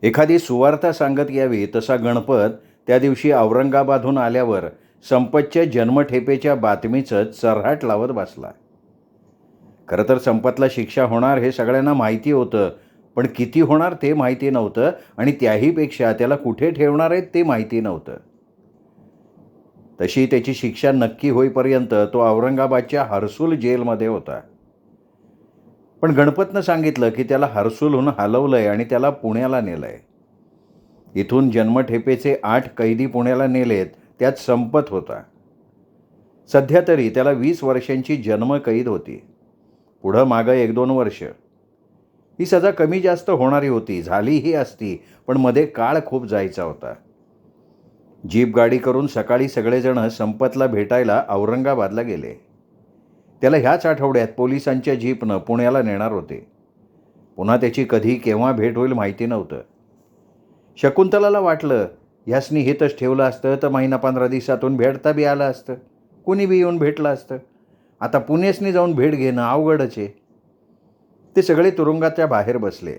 एखादी सुवार्ता सांगत यावी तसा गणपत त्या दिवशी औरंगाबादहून आल्यावर संपतच्या जन्मठेपेच्या बातमीचं चर्हाट लावत बसला. खरं तर संपतला शिक्षा होणार हे सगळ्यांना माहिती होतं, पण किती होणार ते माहिती नव्हतं आणि त्याहीपेक्षा त्याला कुठे ठेवणार आहेत ते माहिती नव्हतं. तशी त्याची शिक्षा नक्की होईपर्यंत तो औरंगाबादच्या हर्सूल जेलमध्ये होता. पण गणपतनं सांगितलं की त्याला हर्सूलहून हलवलंय आणि त्याला पुण्याला नेलंय. इथून जन्मठेपेचे 8 कैदी पुण्याला नेलेत, त्यात संपत होता. सध्या तरी त्याला 20 वर्षांची जन्मकैद होती. पुढं मागं 1-2 वर्ष. ही सजा कमी जास्त होणारी होती, झालीही असती, पण मध्ये काळ खूप जायचा होता. जीप गाडी करून सकाळी सगळेजण संपतला भेटायला औरंगाबादला गेले. त्याला ह्याच आठवड्यात पोलिसांच्या जीपनं पुण्याला नेणार होते. पुन्हा त्याची कधी केव्हा भेट होईल माहिती नव्हतं. शकुंतलाला वाटलं, ह्यासनी हितच ठेवलं असतं तर महिना 15 दिवसातून भेटता बी आलं असतं, कुणी बी येऊन भेटलं असतं. आता पुण्यासनी जाऊन भेट घेणं अवघडच आहे. ते सगळे तुरुंगाच्या बाहेर बसले.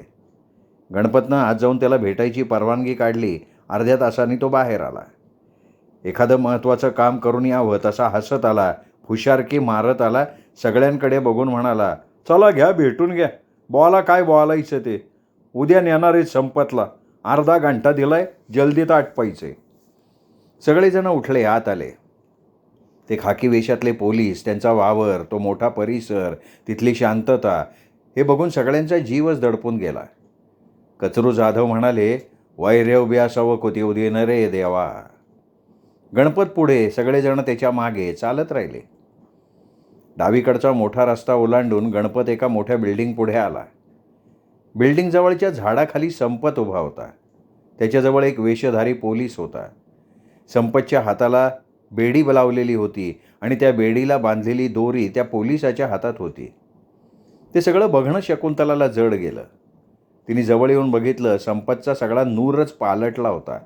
गणपतनं आज जाऊन त्याला भेटायची परवानगी काढली. अर्ध्या तासांनी तो बाहेर आला. एखादं महत्त्वाचं काम करून यावं तसा हसत आला, हुशारकी मारत आला, सगळ्यांकडे बघून म्हणाला, चला घ्या भेटून घ्या, बोला काय बोलायचं ते, उद्या नेणार आहेत संपतला, अर्धा घंटा दिलाय, जल्दीत आटपायचे. सगळेजण उठले, आत आले. ते खाकी वेशातले पोलीस, त्यांचा वावर, तो मोठा परिसर, तिथली शांतता हे बघून सगळ्यांचा जीवच दडपून गेला. कचरू जाधव म्हणाले, वैरेव ब्यासावं कोती उदे न रे देवा. गणपत पुढे, सगळेजण त्याच्या मागे चालत राहिले. डावीकडचा मोठा रस्ता ओलांडून गणपत एका मोठ्या बिल्डिंग पुढे आला. बिल्डिंगजवळच्या झाडाखाली संपत उभा होता. त्याच्याजवळ एक वेशधारी पोलीस होता. संपतच्या हाताला बेडी लावलेली होती आणि त्या बेडीला बांधलेली दोरी त्या पोलिसाच्या हातात होती. ते सगळं बघणं शकुंतलाला जड गेलं. तिने जवळ येऊन बघितलं, संपतचा सगळा नूरच पालटला होता.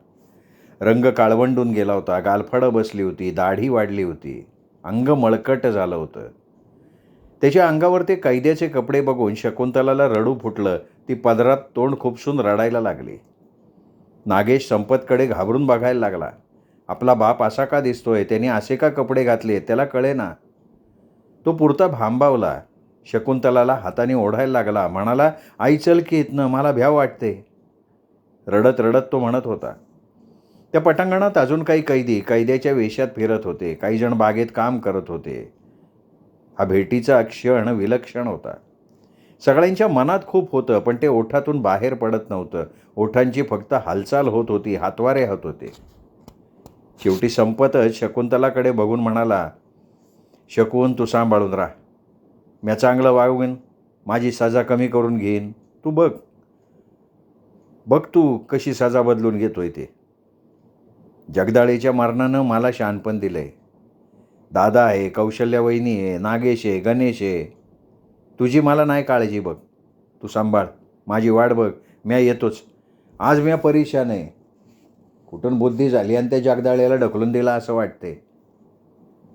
रंग काळवंडून गेला होता, गालफडं बसली होती, दाढी वाढली होती, अंग मळकट झालं होतं. त्याच्या अंगावर ते कैद्याचे कपडे बघून शकुंतलाला रडू फुटलं. ती पदरात तोंड खुपसून रडायला लागली. नागेश संपतकडे घाबरून बघायला लागला. आपला बाप असा का दिसतोय, त्याने असे का कपडे घातले, त्याला कळेना. तो पुरता भांबावला. शकुंतलाला हाताने ओढायला लागला, म्हणाला, आई चल की इथनं, मला भ्याव वाटते. रडत रडत तो म्हणत होता. त्या पटांगणात अजून काही कैदी कैद्याच्या वेशात फिरत होते. काही जण बागेत काम करत होते. हा भेटीचा क्षण विलक्षण होता. सगळ्यांच्या मनात खूप होतं, पण ते ओठातून बाहेर पडत नव्हतं. ओठांची फक्त हालचाल होत होती, हातवारे होत होते. शेवटी संपतच शकुंतलाकडे बघून म्हणाला, शकून तू सांभाळून राहा, म्या चांगलं वागवीन, माझी सजा कमी करून घेईन, तू बघ बघ तू कशी सजा बदलून घेतोय ते. जगदाळेच्या मरणानं मला शहाणपण दिलंय. दादा आहे, कौशल्या वहिनी आहे, नागेश आहे, गणेश आहे. तुझी मला नाही काळजी, बघ तू सांभाळ, माझी वाट बघ, म्या येतोच. आज म्या परेशान आहे. कुठून बुद्धी झाली आणि त्या जगदाळेला ढकलून दिला असं वाटते.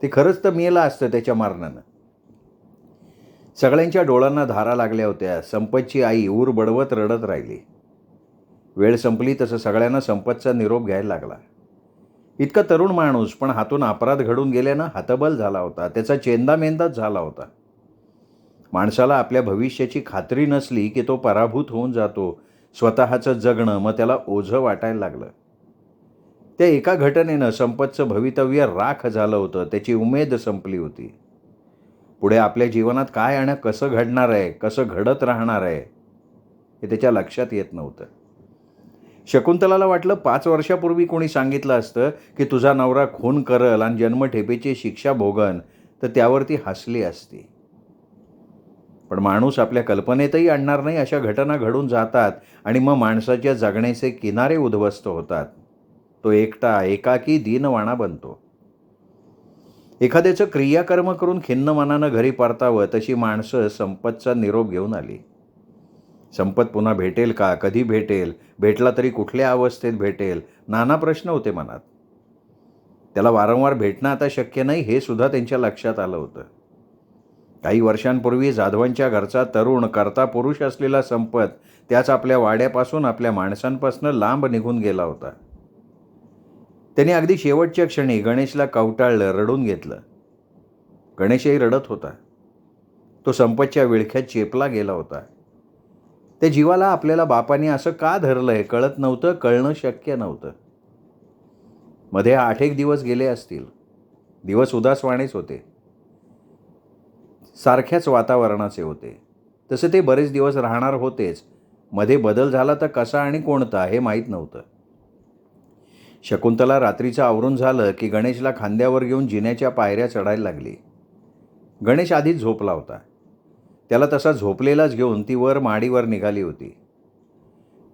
ते खरंच तर मेला असतं त्याच्या मरणानं. सगळ्यांच्या डोळ्यांना धारा लागल्या होत्या. संपतची आई ऊर बडवत रडत राहिली. वेळ संपली तसं सगळ्यांना संपतचा निरोप घ्यायला लागला. इतका तरुण माणूस, पण हातून अपराध घडून गेल्यानं हतबल झाला होता. त्याचा चेंदामेंदाच झाला होता. माणसाला आपल्या भविष्याची खात्री नसली की तो पराभूत होऊन जातो. स्वतःचं जगणं मग त्याला ओझं वाटायला लागलं. त्या एका घटनेनं संपतचं भवितव्य राख झालं होतं. त्याची उमेद संपली होती. पुढे आपल्या जीवनात काय आणि कसं घडणार आहे, कसं घडत राहणार आहे, हे त्याच्या लक्षात येत नव्हतं. शकुंतलाला वाटलं 5 वर्षापूर्वी कोणी सांगितलं असतं की तुझा नवरा खून करल आणि जन्मठेपेची शिक्षा भोगन, तर त्यावर ती हसली असती. पण माणूस आपल्या कल्पनेतही आणणार नाही अशा घटना घडून जातात आणि मग माणसाच्या जगण्याचे किनारे उद्ध्वस्त होतात. तो एकटा, एकाकी, दीनवाणा बनतो. एखाद्याचं क्रियाकर्म करून खिन्न मनानं घरी परतावं तशी माणसं संपतचा निरोप घेऊन आली. संपत पुन्हा भेटेल का, कधी भेटेल, भेटला तरी कुठल्या अवस्थेत भेटेल, नाना प्रश्न होते मनात. त्याला वारंवार भेटणं आता शक्य नाही हे सुद्धा त्यांच्या लक्षात आलं होतं. काही वर्षांपूर्वी जाधवांच्या घरचा तरुण करता पुरुष असलेला संपत त्याच आपल्या वाड्यापासून, आपल्या माणसांपासून लांब निघून गेला होता. त्याने अगदी शेवटच्या क्षणी गणेशला कवटाळलं, रडून घेतलं. गणेशही रडत होता. तो संपतच्या विळख्यात चेपला गेला होता. त्या जीवाला आपल्याला बापाने असं का धरलंय कळत नव्हतं, कळणं शक्य नव्हतं. मध्ये 8 दिवस गेले असतील. दिवस उदासवाणेच होते. सारख्याच वातावरणाचे होते. तसे ते बरेच दिवस राहणार होतेच. मध्ये बदल झाला तर कसा आणि कोणता हे माहीत नव्हतं. शकुंतला रात्रीचं आवरून झालं की गणेशला खांद्यावर घेऊन जिन्याच्या पायऱ्या चढायला लागली. गणेश आधीच झोपला होता. त्याला तसा झोपलेलाच घेऊन ती वर माडीवर निघाली होती.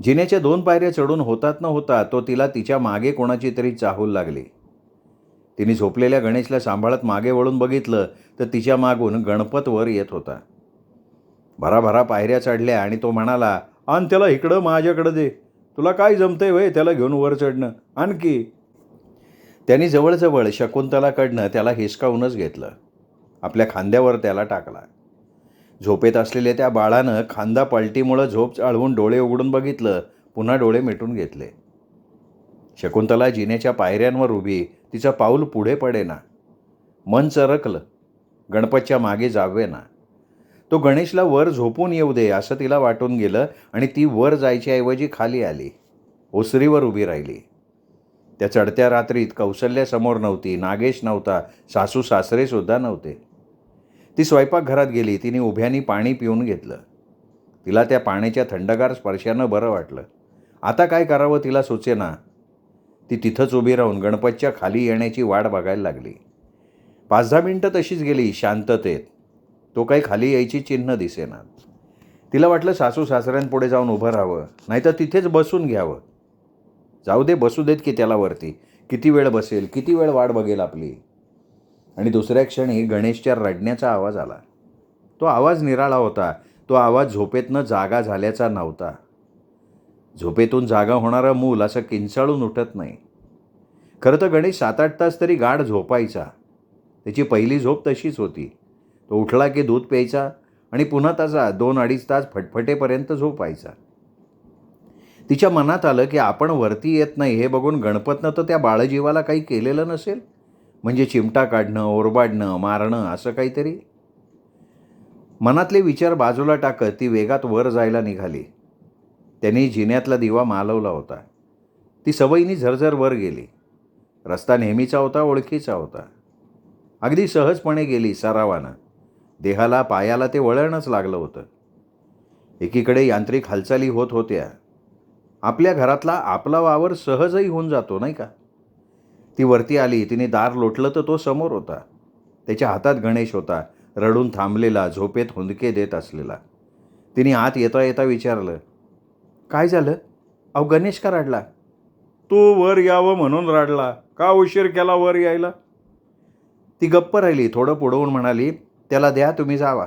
जिन्याच्या 2 पायऱ्या चढून होतात न होता तो तिला तिच्या मागे कोणाची तरी चाहूल लागली. तिने झोपलेल्या गणेशला सांभाळत मागे वळून बघितलं तर तिच्या मागून गणपत वर येत होता. भराभरा पायऱ्या चढल्या आणि तो म्हणाला, आण त्याला इकडं माझ्याकडं दे. तुला काय जमतंय वय त्याला घेऊन वर चढणं, आणखी. त्यांनी जवळजवळ शकुंतलाकडनं त्याला हिसकावूनच घेतलं. आपल्या खांद्यावर त्याला टाकला. झोपेत असलेल्या त्या बाळानं खांदा पलटीमुळं झोप चाळवून डोळे उघडून बघितलं, पुन्हा डोळे मिटून घेतले. शकुंतला जिन्याच्या पायऱ्यांवर उभी, तिचं पाऊल पुढे पडेना. मन चरकलं. गणपतच्या मागे जावेना. तो गणेशला वर झोपून येऊ दे असं तिला वाटून गेलं आणि ती वर जायच्याऐवजी खाली आली. ओसरीवर उभी राहिली. त्या चढत्या रात्रीत कौसल्या समोर नव्हती, नागेश नव्हता, सासू सासरेसुद्धा नव्हते. ती स्वयंपाकघरात गेली. तिने उभ्यानी पाणी पिऊन घेतलं. तिला त्या पाण्याच्या थंडगार स्पर्शानं बरं वाटलं. आता काय करावं तिला सुचेना. ती तिथंच उभी राहून गणपतच्या खाली येण्याची वाट बघायला लागली. 5-10 मिनिटं तशीच गेली शांततेत. तो काही खाली यायची चिन्ह दिसेना. तिला वाटलं सासू सासऱ्यांपुढे जाऊन उभं राहावं, नाहीतर तिथेच बसून घ्यावं. जाऊ दे, बसू देत की त्याला वरती. किती वेळ बसेल, किती वेळ वाट बघेल आपली. आणि दुसऱ्या क्षणी गणेशच्या रडण्याचा आवाज आला. तो आवाज निराळा होता. तो आवाज झोपेतनं जागा झाल्याचा नव्हता. झोपेतून जागा होणारं मूल असं किंचाळून उठत नाही. खरं तर गणेश 7-8 तास तरी गाढ झोपायचा. त्याची पहिली झोप तशीच होती. तो उठला की दूध प्यायचा आणि पुन्हा तसा 2-2.5 तास फटफटेपर्यंत झोपायचा. तिच्या मनात आलं की आपण वरती येत नाही हे बघून गणपतनं तर त्या बाळजीवाला काही केलेलं नसेल. म्हणजे चिमटा काढणं, ओरबाडणं, मारणं असं काहीतरी. मनातले विचार बाजूला टाकत ती वेगात वर जायला निघाली. त्यांनी जिन्यातला दिवा मालवला होता. ती सवयीने झरझर वर गेली. रस्ता नेहमीचा होता, ओळखीचा होता. अगदी सहजपणे गेली, सरावानं. देहाला, पायाला ते वळणच लागलं होतं. एकीकडे यांत्रिक हालचाली होत होत्या. आपल्या घरातला आपला वावर सहजही होऊन जातो, नाही का. ती वरती आली. तिने दार लोटलं तर तो समोर होता. त्याच्या हातात गणेश होता, रडून थांबलेला, झोपेत हुंदके देत असलेला. तिने आत येता येता विचारलं, काय झालं? अहो, गणेश का रडला? तू वर यावं म्हणून रडला. का उशीर केला वर यायला? ती गप्प राहिली. थोडं पुढवून म्हणाली, त्याला द्या, तुम्ही जावा.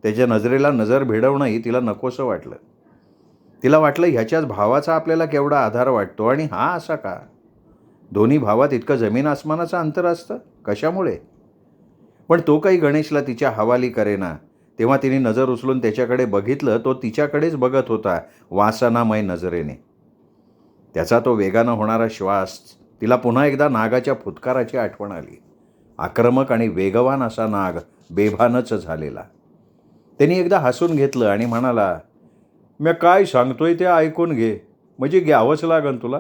त्याच्या नजरेला नजर भिडवणंही तिला नकोसं वाटलं. तिला वाटलं ह्याच्याच भावाचा आपल्याला केवढा आधार वाटतो आणि हा असा का? दोन्ही भावात इतकं जमीन आसमानाचं अंतर असतं कशामुळे? पण तो काही गणेशला तिच्या हवाली करेना. तेव्हा तिने नजर उचलून त्याच्याकडे बघितलं. तो तिच्याकडेच बघत होता, वासनामय नजरेने. त्याचा तो वेगानं होणारा श्वास. तिला पुन्हा एकदा नागाच्या फुतकाराची आठवण आली. आक्रमक आणि वेगवान असा नाग, बेभानच झालेला. त्यांनी एकदा हसून घेतलं आणि म्हणाला, मी काय सांगतोय ते ऐकून घे. म्हणजे घ्यावंच लागन तुला.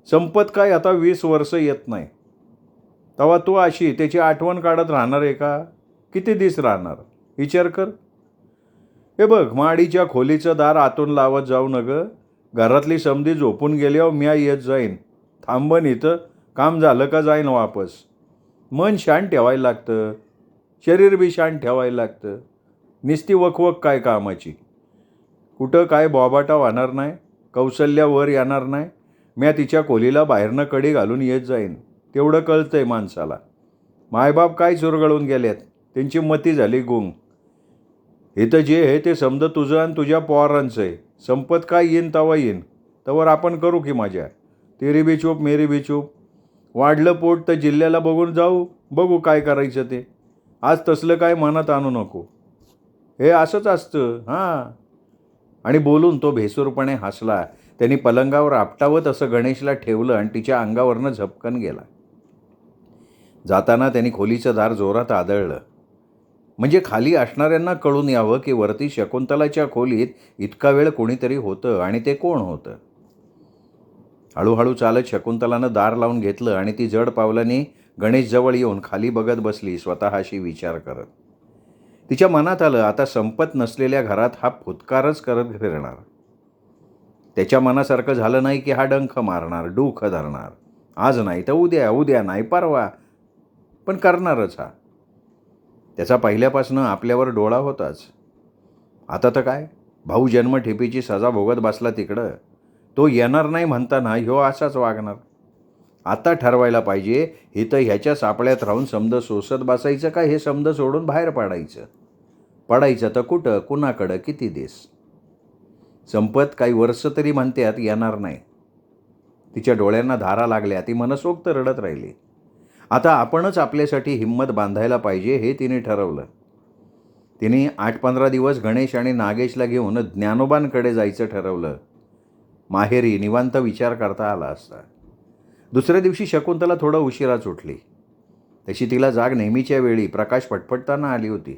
संपत काय आता 20 वर्ष येत नाही. तेव्हा तू अशी त्याची आठवण काढत राहणार आहे का? किती दिस राहणार विचार कर. हे बघ, माडीच्या खोलीचं दार आतून लावत जाऊ न गं. घरातली समधी झोपून गेल्यावर म्या येत जाईन, थांबन इथं. काम झालं का जाईन वापस. मन शांत ठेवायला लागतं, शरीर बी शांत ठेवायला लागतं. निस्ती वकवक काय कामाची. कुठं काय बॉबाटा वाहणार नाही, कौशल्यावर येणार नाही. म्या तिच्या खोलीला बाहेरनं कडी घालून येत जाईन. तेवढं कळतंय माणसाला. मायबाप काय चुरगळून गेल्यात, त्यांची मती झाली गुंग. इथं जे आहे ते समजा तुझं आणि तुझ्या पोरांचं आहे. संपत काय येईन तवा येईन, तवर आपण करू की मजा. तेरी बी चूप मेरी बी चूप. वाढलं पोट तर जिल्ह्याला बघून जाऊ, बघू काय करायचं ते. आज तसलं काय मनात आणू नको. हे असंच असतं. हां, आणि बोलून तो भेसूरपणे हसला. त्यांनी पलंगावर आपटावत असं गणेशला ठेवलं आणि तिच्या अंगावरनं झपकन गेला. जाताना त्यांनी खोलीचं दार जोरात आदळलं, म्हणजे खाली असणाऱ्यांना कळून यावं की वरती शकुंतलाच्या खोलीत इतका वेळ कोणीतरी होतं आणि ते कोण होतं. हळूहळू चालत शकुंतलानं दार लावून घेतलं आणि ती जड पावलांनी गणेशजवळ येऊन खाली बघत बसली, स्वतःशी विचार करत. तिच्या मनात आलं, आता संपत नसलेल्या घरात हा फुतकारच करत फिरणार. त्याच्या मनासारखं झालं नाही की हा डंख मारणार, डूख धरणार. आज नाही तर उद्या, उद्या नाही परवा, पण करणारच हा. त्याचा पहिल्यापासून आपल्यावर डोळा होताच. आता तर काय, भाऊ जन्मठेपीची सजा भोगत बसला तिकडं. तो येणार नाही म्हणताना ह्यो असाच वागणार. आता ठरवायला पाहिजे, हे तर ह्याच्या सापळ्यात राहून समज सोसत बसायचं का हे समज सोडून बाहेर पडायचं. पडायचं तर कुठं, कुणाकडं, किती देश. संपत काही वर्ष तरी म्हणतात येणार नाही. तिच्या डोळ्यांना धारा लागल्या. ती मनसोक्त रडत राहिली. आता आपणच आपल्यासाठी हिंमत बांधायला पाहिजे हे तिने ठरवलं. तिने 8-15 दिवस गणेश आणि नागेशला घेऊन ज्ञानोबांकडे जायचं ठरवलं. माहेरी निवांत विचार करता आला असता. दुसऱ्या दिवशी शकुंतला थोडं उशिराच उठली. तशी तिला जाग नेहमीच्या वेळी प्रकाश फटफटताना आली होती.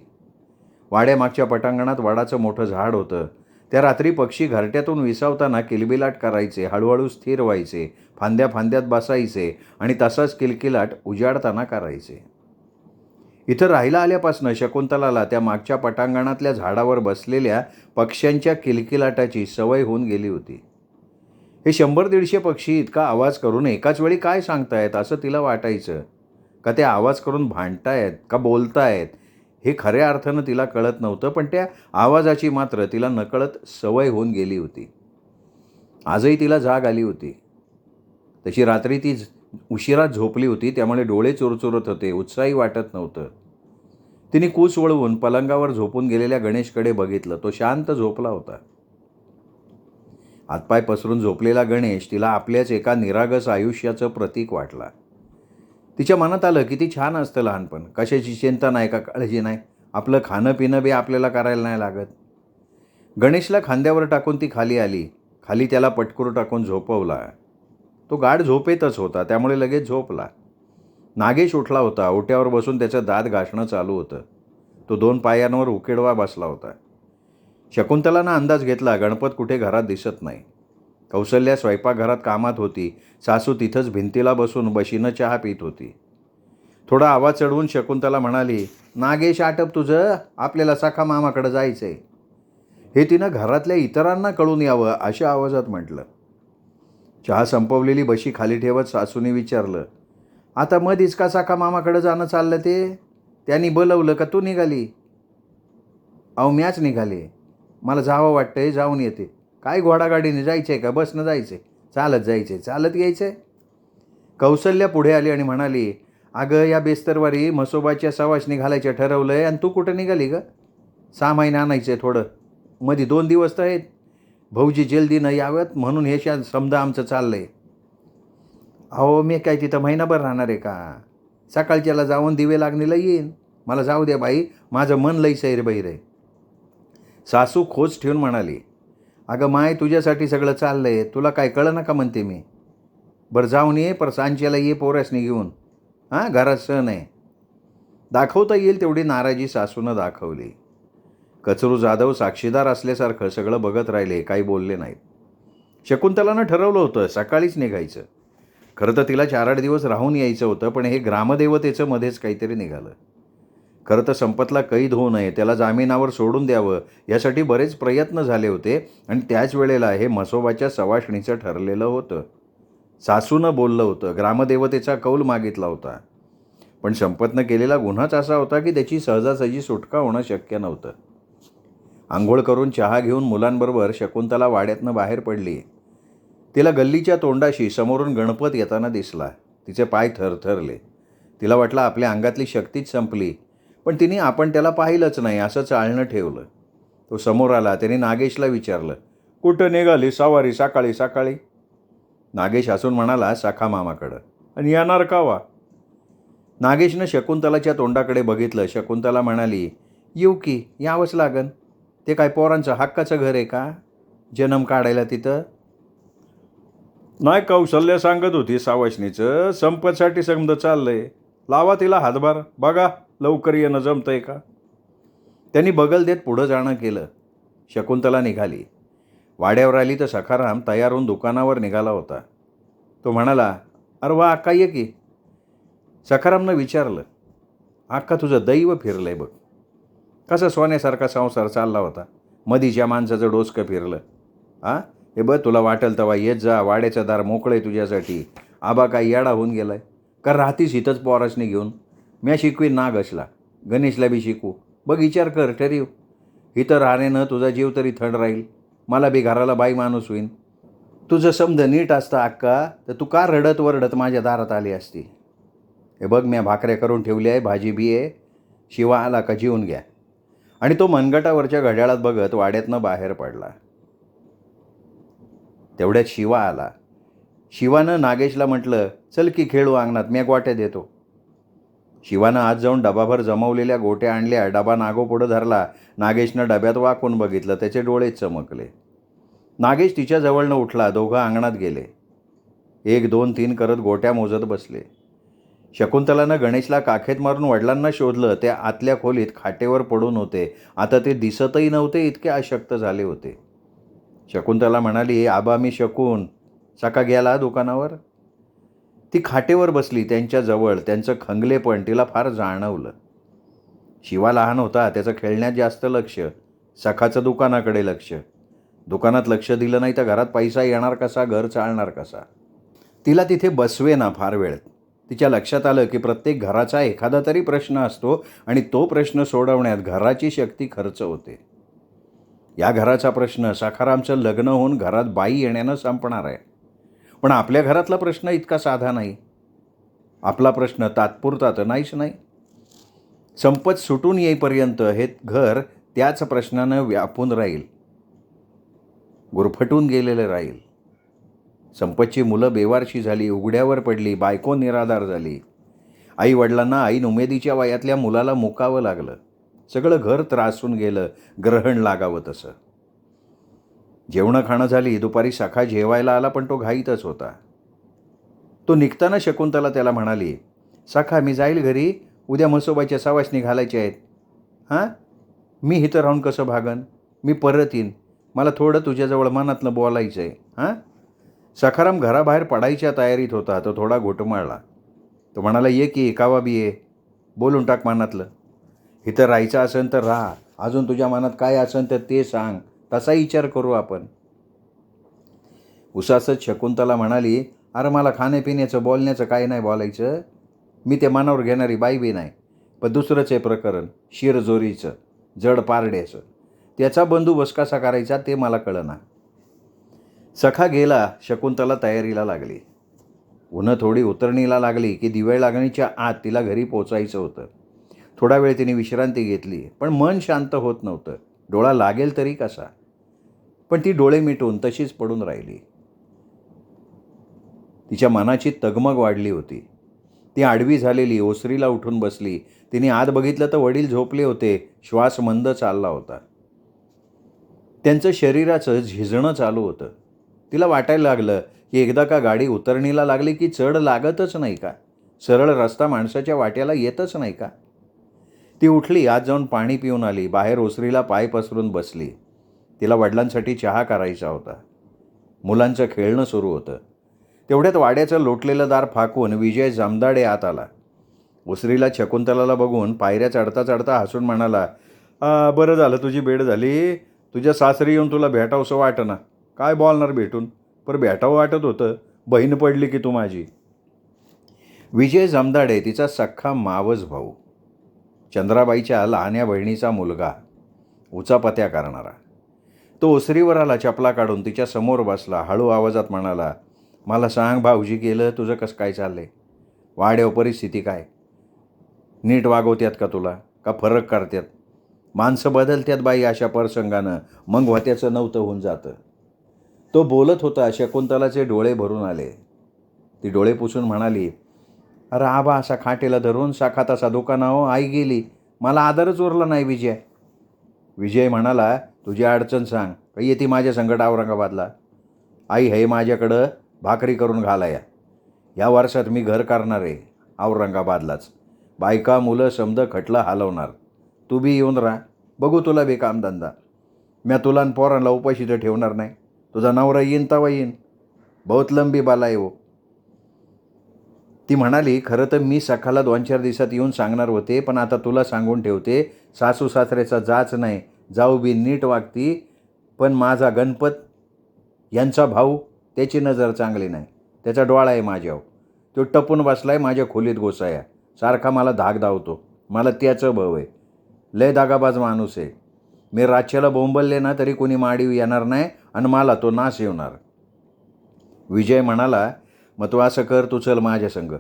वाड्यामागच्या पटांगणात वडाचं मोठं झाड होतं. त्या रात्री पक्षी घरट्यातून विसावताना किलबिलाट करायचे, हळूहळू स्थिर व्हायचे, फांद्या फांद्यात बसायचे आणि तसाच किलकिलाट उजाडताना करायचे. इथं राहायला आल्यापासून शकुंतलाला त्या मागच्या पटांगणातल्या झाडावर बसलेल्या पक्ष्यांच्या किलकिलाटाची सवय होऊन गेली होती. हे 100-150 पक्षी इतका आवाज करून एकाच वेळी काय सांगतायत असं तिला वाटायचं. का ते आवाज करून भांडतायत का बोलतायत हे खऱ्या अर्थानं तिला कळत नव्हतं, पण त्या आवाजाची मात्र तिला नकळत सवय होऊन गेली होती. आजही तिला जाग आली होती. तशी रात्री ती उशिरात झोपली होती, त्यामुळे डोळे चुरचुरत होते, उत्साही वाटत नव्हतं. तिने कूस वळवून पलंगावर झोपून गेलेल्या गणेशकडे बघितलं. तो शांत झोपला होता. हातपाय पसरून झोपलेला गणेश तिला आपल्याच एका निरागस आयुष्याचं प्रतीक वाटला. तिच्या मनात आलं, किती छान असतं लहानपण. कशाची चिंता नाही का काळजी नाही. आपलं खाणं पिणं बी आपल्याला करायला नाही लागत. गणेशला खांद्यावर टाकून ती खाली आली. खाली त्याला पटकूर टाकून झोपवला. तो गाढ झोपेतच होता, त्यामुळे लगेच झोपला. नागेश उठला होता. ओट्यावर बसून त्याचं दात घासणं चालू होतं. तो 2 पायांवर उकिडवा बसला होता. शकुंतलानं अंदाज घेतला, गणपत कुठे घरात दिसत नाही. कौसल्या स्वयंपाकघरात कामात होती. सासू तिथंच भिंतीला बसून बशीनं चहा पीत होती. थोडा आवाज चढवून शकुंतला म्हणाली, नागेश आटप तुझं, आपल्याला सखा मामाकडे जायचंय. हे तिनं घरातल्या इतरांना कळून यावं अशा आवाजात म्हटलं. चहा संपवलेली बशी खाली ठेवत सासूने विचारलं, आता मधीच का सखा मामाकडे जाणं चाललं ते? त्यांनी बोलवलं का तू निघाली? अहो म्याच निघाले. मला जावं वाटतंय, जाऊन येते. काय घोडागाडीने जायचं आहे का बसनं जायचं आहे? चालत जायचं आहे, चालत यायचं आहे? कौसल्या पुढे आली आणि म्हणाली, अगं या बेस्तरवारी म्हसोबाच्या सवाशणी घालायच्या ठरवलं आहे आणि तू कुठं निघाली ग? 6 महिने आणायचं आहे थोडं. मध्ये 2 दिवस तर आहेत. भाऊजी जल्दी न यावेत म्हणून हे समजा आमचं चाललं आहे. अहो मी काय तिथं महिनाभर राहणार आहे का? सकाळच्याला जाऊन दिवे लागणीला येईन. मला जाऊ द्या बाई, माझं मन लई सैरबैर आहे. सासू खोच ठेवून म्हणाली, अगं माय तुझ्यासाठी सगळं चाललं आहे, तुला काय कळलं का म्हणते मी. बरं जाऊन ये, पर सांच्याला ये पोरासनी घेऊन. हां घरात सण आहे. दाखवता येईल तेवढी नाराजी सासूनं दाखवली. कचरू जाधव साक्षीदार असल्यासारखं सगळं बघत राहिले, काही बोलले नाहीत. शकुंतलानं ठरवलं होतं सकाळीच निघायचं. खरं तर तिला 4-8 दिवस राहून यायचं होतं, पण हे ग्रामदेवतेचं मध्येच काहीतरी निघालं. खरं तर संपतला कैद होऊ नये, त्याला जामिनावर सोडून द्यावं यासाठी बरेच प्रयत्न झाले होते आणि त्याच वेळेला हे म्हसोबाच्या सवाशणीचं ठरलेलं होतं. सासूनं बोललं होतं, ग्रामदेवतेचा कौल मागितला होता. पण संपतनं केलेला गुन्हाच असा होता की त्याची सहजासहजी सुटका होणं शक्य नव्हतं. आंघोळ करून चहा घेऊन मुलांबरोबर शकुंतला वाड्यातनं बाहेर पडली. तिला गल्लीच्या तोंडाशी समोरून गणपत येताना दिसला. तिचे पाय थरथरले. तिला वाटलं आपल्या अंगातली शक्तीच संपली, पण तिने आपण त्याला पाहिलंच नाही, असं चालणं ठेवलं. तो समोर आला. त्याने नागेशला विचारलं, कुठं निघाली सवारी सकाळी सकाळी? नागेश हसून म्हणाला, सखा मामाकडं. आणि येणार का वा? नागेशनं शकुंतलाच्या तोंडाकडे बघितलं. शकुंतला म्हणाली, येऊ की, यावंच लागन. ते काय पोरांचं हक्काचं घर आहे का? जन्म काढायला तिथं? नाही, कौशल्य सांगत होती सावशनीचं, संपतसाठी समजा चाललंय. लावा तिला हातभार, बघा लवकर येणं जमतंय का. त्यांनी बगल देत पुढं जाणं केलं. शकुंतला निघाली. वाड्यावर आली तर सखाराम तयार होऊन दुकानावर निघाला होता. तो म्हणाला, अरे वा अक्का, ये की. सखारामनं विचारलं, अक्का तुझं दैव फिरलंय बघ. कसा सोन्यासारखा संसार चालला होता, मधीच्या माणसाचं डोसकं फिरलं. हे बघ, तुला वाटेल तेव्हा येत जा, वाड्याचं दार मोकळं तुझ्यासाठी. आबा काय येडा होऊन गेलाय का, राहतीस इथंच पोरासनी घेऊन. म्या शिकवीन नागसला, गणेशला बी शिकू. बघ विचार कर, ठरीव. इथं राहण्यानं तुझा जीव तरी थंड राहील, मला बी घराला बाई माणूस होईन. तुझं समज नीट असतं अक्का तर तू का रडत वरडत माझ्या दारात आली असती. हे बघ, म्या भाकऱ्या करून ठेवली आहे, भाजी बी आहे. शिवा आला का जेवून घ्या. आणि तो मनगटावरच्या घड्याळात बघत वाड्यातनं बाहेर पडला. तेवढ्यात शिवा आला. शिवानं नागेशला म्हटलं, चल की खेळू अंगणात, मी गोट्या देतो. शिवानं आज जाऊन डबाभर जमवलेल्या गोट्या आणल्या. डबा नागोपुढं धरला. नागेशनं डब्यात वाकून बघितलं. त्याचे डोळेच चमकले. नागेश तिच्याजवळनं उठला. दोघं अंगणात गेले. 1, 2, 3 करत गोट्या मोजत बसले. शकुंतलानं गणेशला काखेत मारून वडिलांना शोधलं. त्या आतल्या खोलीत खाटेवर पडून होते. आता ते दिसतही नव्हते, इतके अशक्त झाले होते. शकुंतला म्हणाली, आबा मी शकून. सका गेला दुकानावर. ती खाटेवर बसली त्यांच्याजवळ. त्यांचं खंगलेपण तिला फार जाणवलं. शिवा लहान होता, त्याचं खेळण्यात जास्त लक्ष, सखाचं दुकानाकडे लक्ष. दुकानात लक्ष दिलं नाही तर घरात पैसा येणार कसा, घर चालणार कसा. तिला तिथे बसवेना फार वेळ. तिच्या लक्षात आलं की प्रत्येक घराचा एखादा तरी प्रश्न असतो आणि तो प्रश्न सोडवण्यात घराची शक्ती खर्च होते. या घराचा प्रश्न सखारामचं लग्न होऊन घरात बाई येण्यानं संपणार आहे. पण आपल्या घरातला प्रश्न इतका साधा नाही. आपला प्रश्न तात्पुरता तर नाहीच नाही. संपत सुटून येईपर्यंत हे घर त्याच प्रश्नानं व्यापून राहील, गुरफटून गेलेलं राहील. संपतची मुलं बेवारशी झाली, उघड्यावर पडली, बायको निराधार झाली. आई वडिलांना ऐन उमेदीच्या वयातल्या मुलाला मुकावं लागलं. सगळं घर त्रासून गेलं, ग्रहण लागावं तसं. जेवणं खाणं झाली. दुपारी सखा जेवायला आला, पण तो घाईतच होता. तो निघताना शकुंतला त्याला म्हणाली, सखा मी जाईल घरी, उद्या म्हसोबाच्या सवासणी घालायच्या आहेत. मी इथं राहून कसं भागन, मी परत येईन, मला थोडं तुझ्याजवळ मनातनं बोलायचं आहे. सखाराम घराबाहेर पडायच्या तयारीत होता. तो थोडा घोटमाळला. तो म्हणाला, ये की कावा बी ये, बोलून टाक मनातलं. इथं राहायचं असेल तर राहा, अजून तुझ्या मनात काय असेल तर ते सांग, तसा विचार करू आपण. उसासच शकुंतला म्हणाली, अरे मला खाण्यापिण्याचं बोलण्याचं काय नाही बोलायचं, मी ते मनावर घेणारी बाई बी नाही. पण दुसरंच आहे प्रकरण, शिरजोरीचं, जड पारड्याचं. त्याचा बंदोबस्त कसा करायचा ते मला कळना. सखा गेला. शकुंतला तयारीला लागली. उन्हं थोडी उतरणीला लागली की दिवे लागणीच्या आत तिला घरी पोचायचं होतं. थोडा वेळ तिने विश्रांती घेतली, पण मन शांत होत नव्हतं. डोळा लागेल तरी कसा. पण ती डोळे मिटून तशीच पडून राहिली. तिच्या मनाची तगमग वाढली होती. ती आडवी झालेली, ओसरीला उठून बसली. तिने आत बघितलं तर वडील झोपले होते. श्वास मंद चालला होता. त्यांचं शरीराचं झिजणं चालू होतं. तिला वाटायला लागलं की एकदा का गाडी उतरणीला लागली की चढ लागतच नाही का, सरळ रस्ता माणसाच्या वाट्याला येतच नाही का. ती उठली, आत जाऊन पाणी पिऊन आली. बाहेर ओसरीला पाय पसरून बसली. तिला वडिलांसाठी चहा करायचा होता. मुलांचं खेळणं सुरू होतं. तेवढ्यात वाड्याचं लोटलेलं दार फाकून विजय जमदाडे आत आला. ओसरीला शकुंतलाला बघून पायऱ्या चढता चढता हसून म्हणाला, बरं झालं तुझी भेट झाली. तुझ्या सासरी येऊन तुला भेटावंसं वाटना. काय बोलणार भेटून, पर भेटावं वाटत होतं. बहीण पडली की तू माझी. विजय जमदाडे तिचा सख्खा मावस भाऊ, चंद्राबाईच्या लहान्या बहिणीचा मुलगा, उचापत्या करणारा. तो ओसरीवर आला, चपला काढून तिच्या समोर बसला. हळू आवाजात म्हणाला, मला सांग भाऊजी गेलं, तुझं कसं काय चाललंय, वाड्यावर परिस्थिती काय, नीट वागवत्यात का तुला, का फरक करतात. माणसं बदलत्यात बाई अशा प्रसंगानं, मग होत्याचं नव्हतं होऊन जातं. तो बोलत होता. शकुंतलाचे डोळे भरून आले. ती डोळे पुसून म्हणाली, अरे आबा असा खाटेला धरून साखा तसा दुकानावर आई गेली, मला आदरच उरला नाही विजय. विजय म्हणाला, तुझी अडचण सांग, काही येते माझ्या संकट औरंगाबादला. आई हे माझ्याकडं भाकरी करून घालाया. या वर्षात मी घर करणार आहे औरंगाबादलाच. बायका मुलं समद खटलं हलवणार. तू बी येऊन राहा, बघू तुला बी कामधंदा. म्या तुला न पोरांना उपाशी तर ठेवणार नाही. तुझा नवरा येईन तवा येईन. बहुत लंबी बाला आहे हो. ती म्हणाली, खरं तर मी सखाला 2-4 दिवसात येऊन सांगणार होते, पण आता तुला सांगून ठेवते, सासू सासऱ्याचा जाच नाही, जाऊ बी नीट वागती, पण माझा गणपत यांचा भाऊ त्याची नजर चांगली नाही. त्याचा डोळा आहे माझ्यावर. तो टपून बसलाय माझ्या खोलीत घोसाया. सारखा मला धाक धावतो. मला त्याचं भाऊ आहे. लय दागाबाज माणूस आहे. मी रातच्याला बोंबलले ना तरी कोणी माडीव येणार नाही आणि मला तो नाश येणार. विजय म्हणाला, मग तू असं कर, तू चल माझ्या संग.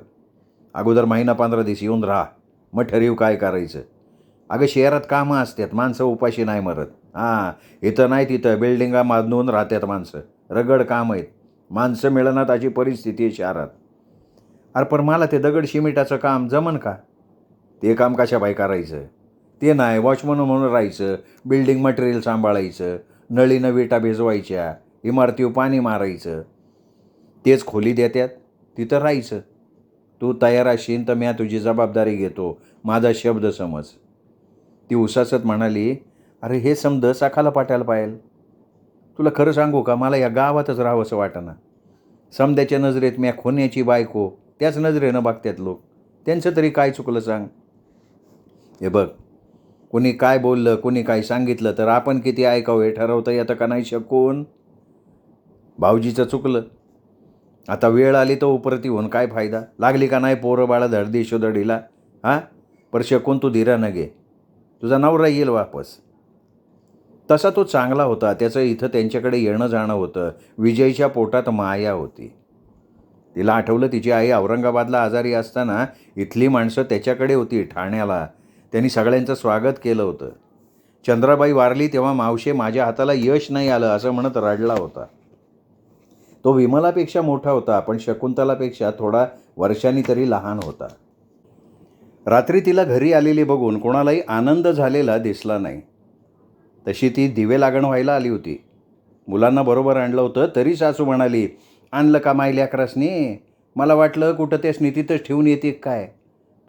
अगोदर 1-15 दिवस येऊन राहा, मग ठरीव काय करायचं. अगं शहरात कामं असतात, माणसं उपाशी नाही मरत. इथं नाही तिथं बिल्डिंगा बांधून राहतात माणसं. रगड काम आहेत. माणसं मिळणार अशी परिस्थिती आहे शहरात. अरे पण मला ते दगड शिमिटाचं काम जमन का? ते काम कशा बाई करायचं? ते नाही, वॉचमन म्हणून राहायचं, बिल्डिंग मटेरियल सांभाळायचं, नळीनं विटा भिजवायच्या, इमारतीवर पाणी मारायचं. तेच खोली देतात, तिथं राहायचं. तू तयार असशील तर मी तुझी जबाबदारी घेतो, माझा शब्द समज. ती उसासत म्हणाली, अरे हे समज सखाला पाठायला पाहिजे. तुला खरं सांगू का, मला या गावातच राहावं असं वाटेना. समद्याच्या नजरेत मी खोन्याची बायको, त्याच नजरेनं बघतात लोक. त्यांचं तरी काय चुकलं सांग? हे बघ, कोणी काय बोललं, कोणी काय सांगितलं तर आपण किती ऐकावं हे ठरवता येतं का नाही शकून? भाऊजीचं चुकलं. आता वेळ आली तर उपरती होऊन काय फायदा? लागली का नाही पोरं बाळा धडदी शोधडीला? पर शकून तू धीरा न घे. तुझा नवरा येईल वापस. तसा तो चांगला होता. त्याचं इथं त्यांच्याकडे येणं जाणं होतं. विजयच्या पोटात माया होती. तिला आठवलं तिची आई औरंगाबादला आजारी असताना इथली माणसं त्याच्याकडे होती ठाण्याला. त्यांनी सगळ्यांचं स्वागत केलं होतं. चंद्राबाई वारली तेव्हा मावशे माझ्या हाताला यश नाही आलं असं म्हणत रडला होता. तो विमलापेक्षा मोठा होता, पण शकुंतलापेक्षा थोडा वर्षांनी तरी लहान होता. रात्री तिला घरी आलेली बघून कोणालाही आनंद झालेला दिसला नाही. तशी ती दिवे लागण व्हायला आली होती. मुलांना बरोबर आणलं होतं तरी सासू म्हणाली, आणलं का माय लेकरासनी? मला वाटलं कुठं त्यासनी तिथंच ठेवून येते काय?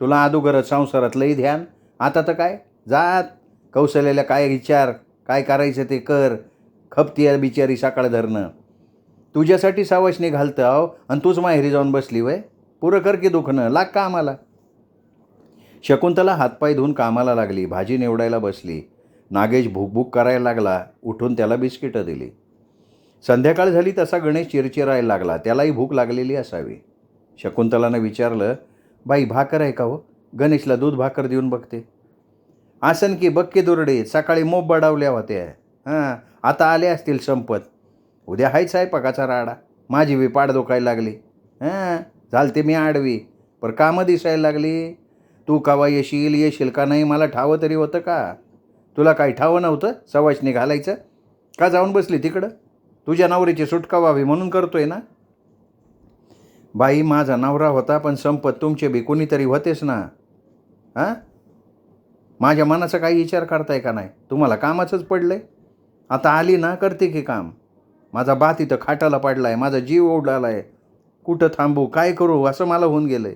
तुला अदोगरच संसारात लई ध्यान. आता तर काय जात कौशल्याला काय विचार, काय करायचं ते कर. खपती बिचारी सकाळ धरणं. तुझ्यासाठी सावशनी घालतं आहो आणि तूच माहेरी जाऊन बसली वय. पुरं कर की दुखणं, लाग का आम्हाला. शकुंतला हातपाय धुवून कामाला लागली. भाजी निवडायला बसली. नागेश भूक करायला लागला. उठून त्याला बिस्किटं दिली. संध्याकाळ झाली तसा गणेश चिरचिरायला लागला. त्यालाही भूक लागलेली असावी. शकुंतलानं विचारलं, बाई भाकर आहे का हो? गणेशला दूध भाकर देऊन बघते. आसन की बघ की दुरडे, सकाळी मोब बडावल्या होत्या. आता आल्या असतील संपत. उद्या हायच आहे पकाचा राडा. माझी बी पाड दुखायला लागली. झालते मी आडवी, पर कामं दिसायला लागली. तू कावा येशील का नाही मला ठावं तरी होतं का? तुला काही ठावं नव्हतं सवाशनी घालायचं का? जाऊन बसली तिकडं. तुझ्या नवरीची सुटका व्हावी म्हणून करतोय ना. बाई माझा नवरा होता, पण संपत तुमचे बी कोणीतरी होतेच ना. माझ्या मनाचा काही विचार करताय का नाही? तुम्हाला कामाचंच पडलंय. आता आली ना करते की काम. माझा बात इथं खाटाला पडलाय, माझा जीव ओढालाय. कुठं थांबू, काय करू असं मला होऊन गेलंय.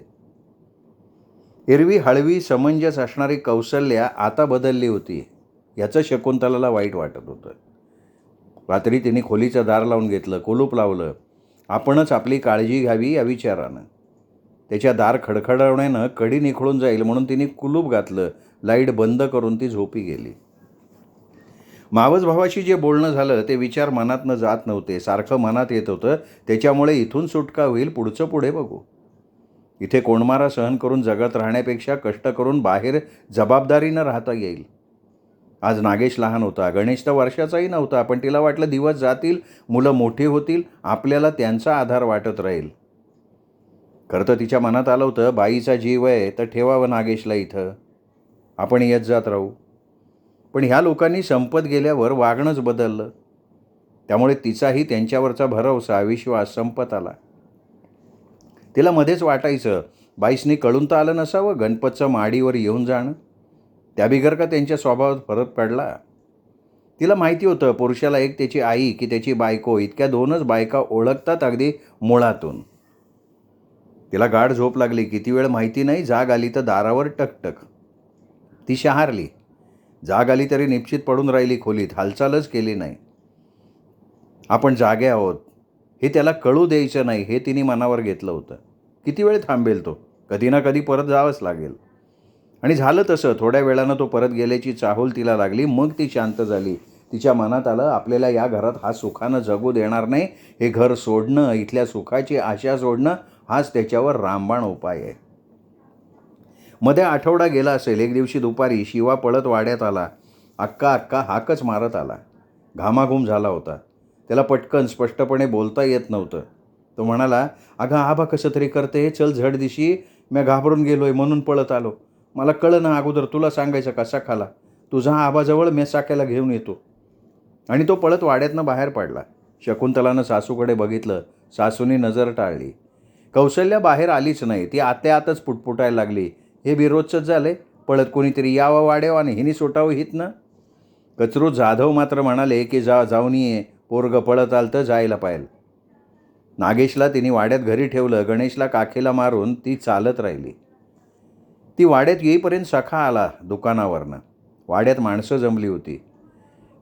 एरवी हळवी समंजस असणारी कौशल्या आता बदलली होती. याचं शकुंतलाला वाईट वाटत होतं. रात्री तिने खोलीचं दार लावून घेतलं, कुलूप लावलं. आपणच आपली काळजी घ्यावी या विचारानं. त्याच्या दार खडखडवण्यानं कडी निखळून जाईल म्हणून तिने कुलूप घातलं. लाईट बंद करून ती झोपी गेली. मावस भावाशी जे बोलणं झालं ते विचार मनातनं जात नव्हते. सारखं मनात येत होतं. त्याच्यामुळे इथून सुटका होईल, पुढचं पुढे बघू. इथे कोणमारा सहन करून जगत राहण्यापेक्षा कष्ट करून बाहेर जबाबदारीनं राहता येईल. आज नागेश लहान होता. गणेश तर वर्षाचाही नव्हता, पण तिला वाटलं दिवस जातील, मुलं मोठी होतील, आपल्याला त्यांचा आधार वाटत राहील. खरं तर तिच्या मनात आलं होतं, बाईचा जीव आहे तर ठेवावं नागेशला इथं, आपण येत जात राहू. पण ह्या लोकांनी संपत गेल्यावर वागणंच बदललं. त्यामुळे तिचाही त्यांच्यावरचा भरवसा, विश्वास संपत आला. तिला मध्येच वाटायचं, बाईसनी कळून तर आलं नसावं गणपतचं माडीवर येऊन जाणं. त्या बिगर का त्यांच्या स्वभावात फरक पडला. तिला माहिती होतं पुरुषाला एक त्याची आई की त्याची बायको इतक्या 2च बायका ओळखतात अगदी मुळातून. तिला गाढ झोप लागली. किती वेळ माहिती नाही. जाग आली तर दारावर टकटक. ती शहारली. जाग आली तरी निश्चित पडून राहिली खोलीत. हालचालच केली नाही. आपण जागे आहोत हे त्याला कळू द्यायचं नाही हे तिने मनावर घेतलं होतं. किती वेळ थांबेल तो? कधी ना कधी परत जावंच लागेल. आणि झालं तसं. थोड्या वेळानं तो परत गेल्याची चाहूल तिला लागली. मग ती शांत झाली. तिच्या मनात आलं आपल्याला या घरात हा सुखानं जगू देणार नाही. हे घर सोडणं, इथल्या सुखाची आशा सोडणं हाच त्याच्यावर रामबाण उपाय आहे. मध्ये आठवडा गेला असेल. एक दिवशी दुपारी शिवा पळत वाड्यात आला. अक्का अक्का हाकच मारत आला. घामाघूम झाला होता. त्याला पटकन स्पष्टपणे बोलता येत नव्हतं. तो म्हणाला, अगं आबा कसं तरी करते. चल झड दिशी. मी घाबरून गेलोय म्हणून पळत आलो. मला कळलं ना अगोदर. तुला सांगायचं कसा खाला. तुझा आबाजवळ मी साक्याला घेऊन येतो. आणि तो पळत वाड्यातनं बाहेर पडला. शकुंतलानं सासूकडे बघितलं. सासूने नजर टाळली. कौशल्या बाहेर आलीच नाही. ती आत्यातच पुटपुटायला लागली. हे बिरोजचंच झाले. पळत कोणीतरी यावं वाड्यावर आणि हिनी सोटावं हितनं. कचरू जाधव मात्र म्हणाले की जाऊन ये. पोरगं पळत आलं तर जायला पाहिजे. नागेशला तिने वाड्यात घरी ठेवलं. गणेशला काखेला मारून ती चालत राहिली. ती वाड्यात येईपर्यंत सखा आला दुकानावरनं. वाड्यात माणसं जमली होती.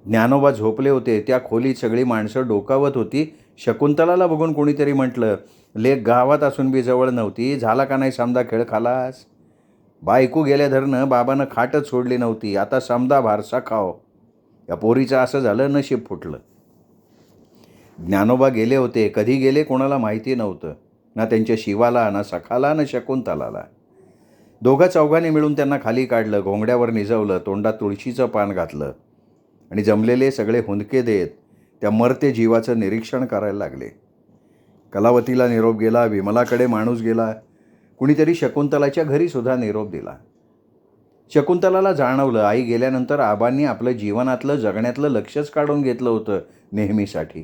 ज्ञानोबा झोपले होते. त्या खोलीत सगळी माणसं डोकावत होती. शकुंतलाला बघून कोणीतरी म्हटलं, लेक गावात असून बी जवळ नव्हती. झाला का नाही समदा खेळ खालास. बायको गेल्या धरणं बाबानं खाटच सोडली नव्हती. आता समदा भारसा खाव. या पोरीचं असं झालं. नशीब फुटलं. ज्ञानोबा गेले होते. कधी गेले कोणाला माहिती नव्हतं. ना त्यांच्या शिवाला, ना सखाला, ना शकुंतलाला. दोघा चौघांनी मिळून त्यांना खाली काढलं. घोंगड्यावर निजवलं. तोंडात तुळशीचं पान घातलं. आणि जमलेले सगळे हुंदके देत त्या मरते जीवाचं निरीक्षण करायला लागले. कलावतीला निरोप गेला. विमलाकडे माणूस गेला. कुणीतरी शकुंतलाच्या घरीसुद्धा निरोप दिला. शकुंतलाला जाणवलं आई गेल्यानंतर आबांनी आपलं जीवनातलं जगण्यातलं लक्षच काढून घेतलं होतं नेहमीसाठी.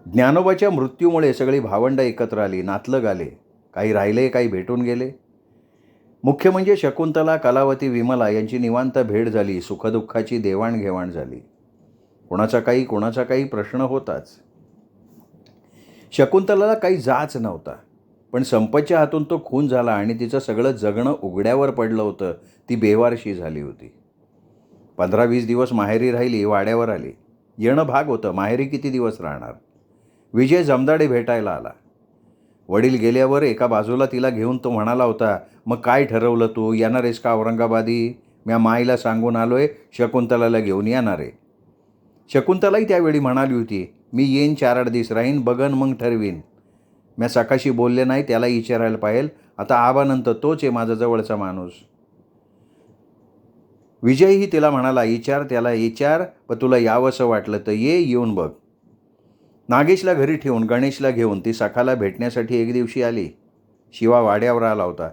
ज्ञानोबाच्या मृत्यूमुळे सगळी भावंडं एकत्र आली. नातलग आले. काही राहिले, काही भेटून गेले. मुख्य म्हणजे शकुंतला, कलावती, विमला यांची निवांत भेट झाली. सुखदुःखाची देवाणघेवाण झाली. कोणाचा काही प्रश्न होताच. शकुंतलाला काही जाच नव्हता. पण संपतच्या हातून तो खून झाला आणि तिचं सगळं जगणं उघड्यावर पडलं होतं. ती बेवारशी झाली होती. 15-20 दिवस माहेरी राहिली. वाड्यावर आली. येणं भाग होतं. माहेरी किती दिवस राहणार. विजय जमदाडे भेटायला आला. वडील गेल्यावर एका बाजूला तिला घेऊन तो म्हणाला होता, मग काय ठरवलं तू. येणार आहेस का औरंगाबादी. म्या माईला सांगून आलोय शकुंतलाला घेऊन येणार आहे. शकुंतलाही त्यावेळी म्हणाली होती, मी येईन 4-8 दिवस राहीन. बघन मग ठरवीन. म्या सकाशी बोलले नाही. त्याला विचारायला पाहिजे. आता आबानंतर तोच आहे माझा जवळचा माणूस. विजयही तिला म्हणाला, त्याला विचार. पण तुला यावंसं वाटलं तर येऊन बघ. नागेशला घरी ठेवून गणेशला घेऊन ती सखाला भेटण्यासाठी एक दिवशी आली. शिवा वाड्यावर आला होता.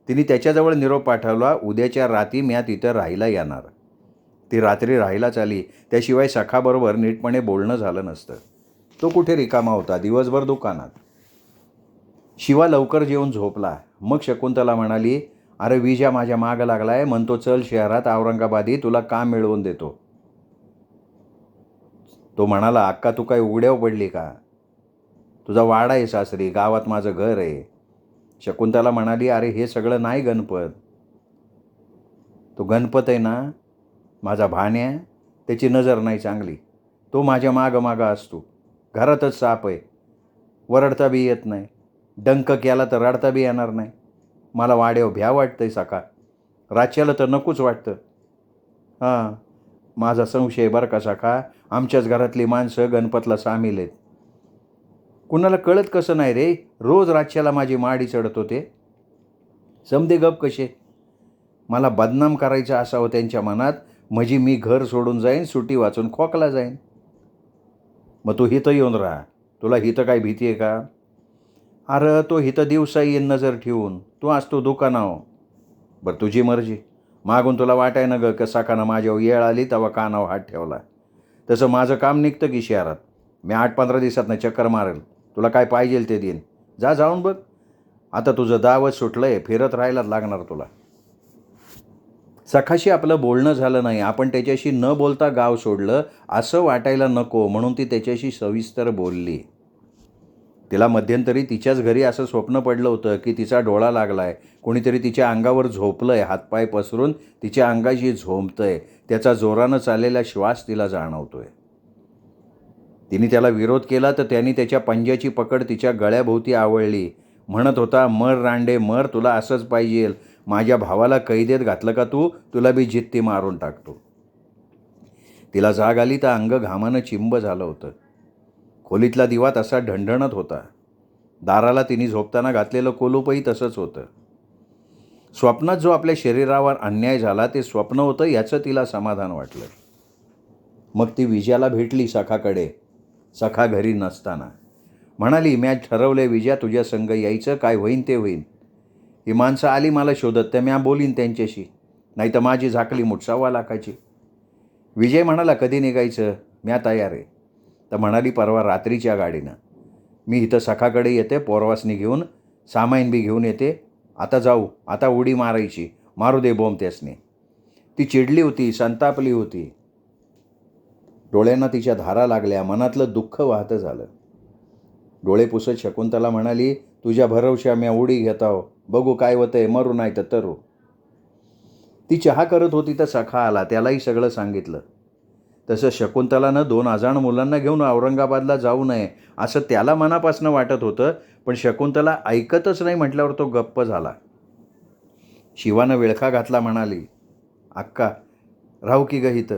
तिने त्याच्याजवळ निरोप पाठवला, उद्याच्या रात्री म्या तिथं राहायला येणार. ती रात्री राहायलाच आली. त्याशिवाय सखाबरोबर नीटपणे बोलणं झालं नसतं. तो कुठे रिकामा होता. दिवसभर दुकानात. शिवा लवकर जेवून झोपला. मग शकुंतला म्हणाली, अरे विजय माझ्या मागं लागलाय. म्हणतो चल शहरात औरंगाबादी तुला काम मिळवून देतो. तो म्हणाला, अक्का तू काय उघड्यावर पडली का. तुझा वाडा आहे सासरी. गावात माझं घर आहे. शकुंतला म्हणाली, अरे हे सगळं नाही गणपत. तो गणपत आहे ना माझा भाण्या. त्याची नजर नाही चांगली. तो माझ्या मागं असतो. घरातच साप आहे. वरडता बी येत नाही. डंक केला तर रडता बी येणार नाही. मला वाड्यावर भ्या वाटतंय सका. राच्याला तर नकोच वाटतं. हां माझा संशय बरं का सखा. आमच्याच घरातली माणसं गणपतला सामील आहेत. कुणाला कळत कसं नाही रे. रोज रातच्याला माझी माडी चढत होते. समदे गप कसे. मला बदनाम करायचं असावं त्यांच्या मनात. म्हणजे मी घर सोडून जाईन. सुटी वाचून खोकला जाईन. मग तू हिथं येऊन राहा. तुला हिथं काय भीती आहे का. अरे तो हिथं दिवसा येईन नजर ठेवून. तू असतो दुकानावर. बरं तुझी मर्जी. मागून तुला वाटाय ना ग कसा काना माझ्यावर येळ आली तेव्हा कानावर हात ठेवला. तसं माझं काम निघतं की शहरात. मी 8-15 दिवसातनं चक्कर मारेल. तुला काय पाहिजे ते देईन. जाऊन बघ. आता तुझं दावच सुटलं आहे. फिरत राहायलाच लागणार तुला. सखाशी आपलं बोलणं झालं नाही, आपण त्याच्याशी न बोलता गाव सोडलं असं वाटायला नको म्हणून ती त्याच्याशी सविस्तर बोलली. तिला मध्यंतरी तिच्याच घरी असं स्वप्न पडलं होतं की तिचा डोळा लागलाय, कोणीतरी तिच्या अंगावर झोपलंय, हातपाय पसरून तिच्या अंगाशी झोंबतंय, त्याचा जोरानं चाललेला श्वास तिला जाणवतोय. तिने त्याला विरोध केला तर त्याने त्याच्या पंजाची पकड तिच्या गळ्याभोवती आवळली. म्हणत होता, मर रांडे मर, तुला असंच पाहिजे. माझ्या भावाला कैदेत घातलं का तू? तुला बी जित्ती मारून टाकतो. तिला जाग आली तर अंग घामानं चिंब झालं होतं. खोलीतला दिवा तसा ढणढणत होता. दाराला तिने झोपताना घातलेलं कुलूपही तसंच होतं. स्वप्नात जो आपल्या शरीरावर अन्याय झाला ते स्वप्न होतं याचं तिला समाधान वाटलं. मग ती विजयाला भेटली सखाकडे, सखा घरी नसताना. म्हणाली, मी आज ठरवलंय विजया, तुझ्या संग यायचं, काय होईन ते होईन. ही माणसं आली मला शोधत, तर म्या बोलीन त्यांच्याशी, नाही तर माझी झाकली मूठ 1.25 लाखाची. विजय म्हणाला, कधी निघायचं? म्या तयार आहे. तर म्हणाली, परवा रात्रीच्या गाडीनं. मी इथं सखाकडे येते, पोरवासनी घेऊन, सामाईन बी घेऊन येते. आता जाऊ, आता उडी मारायची, मारू दे बोंब त्यासने. ती चिडली होती, संतापली होती. डोळ्यांना तिच्या धारा लागल्या, मनातलं दुःख वाहतं झालं. डोळे पुसत शकुंतला म्हणाली, तुझ्या भरवशा म्या उडी घेताव, बघू काय होतंय, मरू नाही तर तरू. ती चहा करत होती तर सखा आला, त्यालाही सगळं सांगितलं. तसं शकुंतलानं 2 अजाण मुलांना घेऊन औरंगाबादला जाऊ नये असं त्याला मनापासनं वाटत होतं, पण शकुंतला ऐकतच नाही म्हटल्यावर तो गप्प झाला. शिवानं विळखा घातला, म्हणाली, अक्का राहू की ग इथं.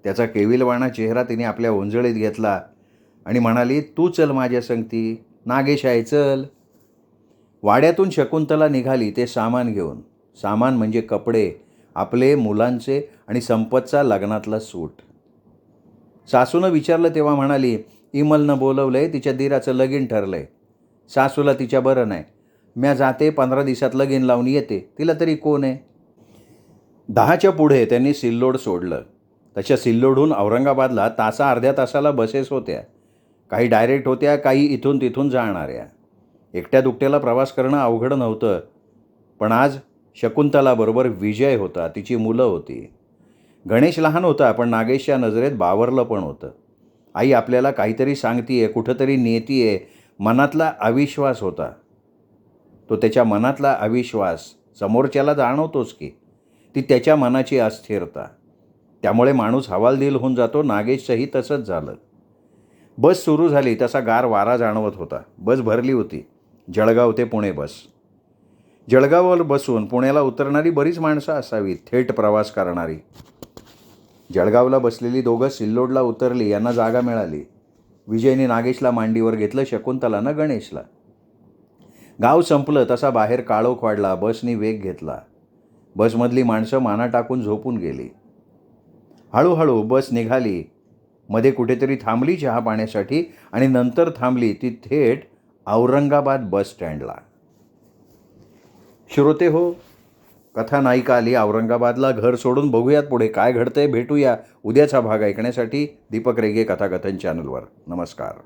त्याचा केविलवाणा चेहरा तिने आपल्या ओंजळीत घेतला आणि म्हणाली, तू चल माझ्या संगती, नागेश आहे, चल. वाड्यातून शकुंतला निघाली ते सामान घेऊन. सामान म्हणजे कपडे, आपले, मुलांचे आणि संपतचा लग्नातला सूट. सासूनं विचारलं तेव्हा म्हणाली, इमलनं बोलवलंय, तिच्या दिराचं लगीन ठरलंय. सासूला तिच्या बरं नाही. म्या जाते, 15 दिवसात लगीन लावून येते, तिला तरी कोण आहे. 10च्या पुढे त्यांनी सिल्लोड सोडलं. तशा सिल्लोडहून औरंगाबादला अर्ध्या तासाला बसेस होत्या. काही डायरेक्ट होत्या, काही इथून तिथून जाणाऱ्या. एकट्या दुकट्याला प्रवास करणं अवघड नव्हतं. पण आज शकुंतलाबरोबर विजय होता, तिची मुलं होती. गणेश लहान होता, पण नागेशच्या नजरेत बावरलं पण होतं. आई आपल्याला काहीतरी सांगतीये, कुठंतरी नेतीये, मनातला अविश्वास होता. तो त्याच्या मनातला अविश्वास समोरच्याला जाणवतोच की. ती त्याच्या मनाची अस्थिरता. त्यामुळे माणूस हवालदिल होऊन जातो. नागेशचंही तसंच झालं. बस सुरू झाली तसा गार वारा जाणवत होता. बस भरली होती. जळगाव ते पुणे बस. जळगाववर बसून पुण्याला उतरणारी बरीच माणसं असावीत, थेट प्रवास करणारी. जळगावला बसलेली दोघं सिल्लोडला उतरली, यांना जागा मिळाली. विजयने नागेशला मांडीवर घेतलं, शकुंतलानं गणेशला. गाव संपलं तसा बाहेर काळोख वाढला. बसनी वेग घेतला. बसमधली माणसं माना टाकून झोपून गेली. हळूहळू बस निघाली. मध्ये कुठेतरी थांबली चहा पाण्यासाठी आणि नंतर थांबली ती थेट औरंगाबाद बस स्टँडला. श्रोते हो, कथानायिका आली औरंगाबादला घर सोडून. बघूयात पुढे काय घडतंय. भेटूया उद्याचा भाग ऐकण्यासाठी दीपक रेगे कथाकथन चॅनलवर. नमस्कार.